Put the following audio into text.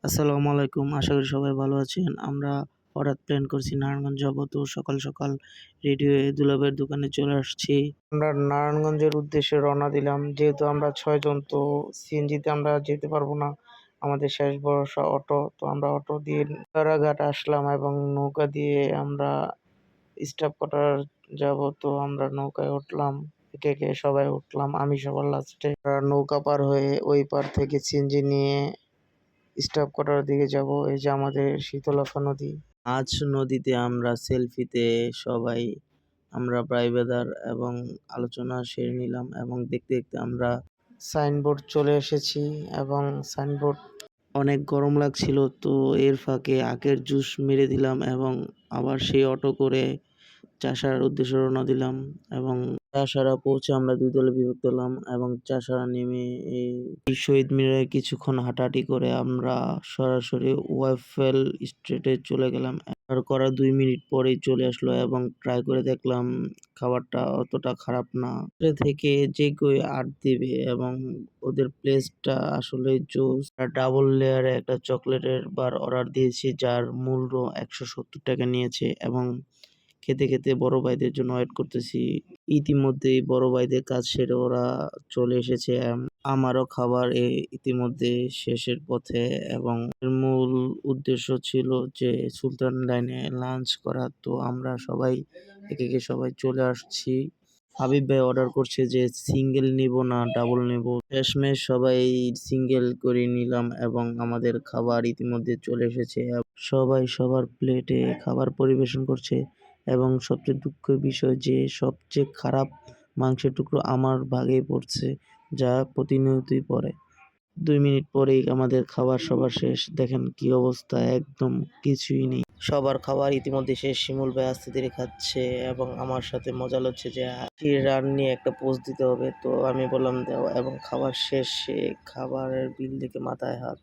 আসসালামু আলাইকুম। আশা করি সবাই ভালো আছেন। আমরা হঠাৎ প্ল্যান করছি নারায়ণগঞ্জ যাবো। তো সকাল, সকাল রেডি হয়ে দুলাভাইয়ের দোকানে চলে আসছি। আমরা নারায়ণগঞ্জের উদ্দেশ্যে রওনা দিলাম। যেহেতু আমরা ৬ জন, তো সিএনজিতে আমরা যেতে পারবো না। আমাদের শেষ ভরসা অটো। তো আমরা অটো দিয়ে ঘাট আসলাম এবং নৌকা দিয়ে আমরা স্টাফ কোয়ার্টার যাবো। তো আমরা নৌকায় উঠলাম। একে, একে সবাই উঠলাম। আমি সবার লাস্টে। নৌকা পার হয়ে ওই পার থেকে সিএনজি নিয়ে স্টাফ কোয়ার্টারের দিকে যাব। এই যে আমাদের শীতলক্ষা নদী। আজ নদীতে আমরা সেলফিতে সবাই আমরা প্রায় বেদার এবং আলোচনা সেরে নিলাম এবং দেখতে, দেখতে আমরা সাইনবোর্ড চলে এসেছি এবং সাইনবোর্ড অনেক গরম লাগছিল। তো এর ফাঁকে আখের জুস মেরে দিলাম এবং আবার সেই অটো করে চাষাঢ়ার উদ্দেশ্যে রওনা দিলাম এবং চাষাঢ়া পৌঁছে আমরা ২ দলে বিভক্ত হলাম এবং চাষাঢ়া নেমে এই শহীদ মিনারে কিছুক্ষণ হাঁটাহাঁটি করে আমরা সরাসরি ওয়াইফেল স্ট্রিটে চলে গেলাম। অর্ডার করার ২ মিনিট পরেই চলে আসলো এবং ট্রাই করে দেখলাম খাবারটা অতটা খারাপ না। থেকে যে কেউই ৮ দিবে এবং ওদের প্লেসটা আসলেই জোস। ডাবল লেয়ারে একটা চকলেটের বার অর্ডার দিয়েছি যার মূল্য ৳১৭০ নিয়েছে এবং খেতে, খেতে বড় ভাইদের জন্য ওয়েট করতেছি। ইতিমধ্যেই বড় ভাইদের কাজ সেরে ওরা চলে এসেছে। আমারও খাবার ইতিমধ্যে শেষের পথে এবং এর মূল উদ্দেশ্য ছিল যে সুলতান ডাইনে লাঞ্চ করা। তো আমরা সবাই একে, একে সবাই চলে আসছি। হাবিব ভাই অর্ডার করছে যে সিঙ্গেল নিবো না ডাবল নিবো। শেষমেশ সবাই সিঙ্গেল করে নিলাম এবং আমাদের খাবার ইতিমধ্যে চলে এসেছে। সবাই সবার প্লেটে খাবার পরিবেশন করছে এবং সবচেয়ে দুঃখের বিষয় যে সবচেয়ে খারাপ মাংসের টুকরো আমার ভাগেই পড়ছে, যা প্রতিনিয়তই পড়ে। ২ মিনিট পরেই আমাদের খাবার সবার শেষ। দেখেন কি অবস্থা, একদম কিছুই নেই। সবার খাবার ইতিমধ্যে শেষ। শিমুল ভাই আস্তে ধীরে খাচ্ছে এবং আমার সাথে মজা লাগছে যে রান নিয়ে একটা পোজ দিতে হবে। তো আমি বললাম দাও এবং খাবার শেষে খাবারের বিল দেখে মাথায় হাত।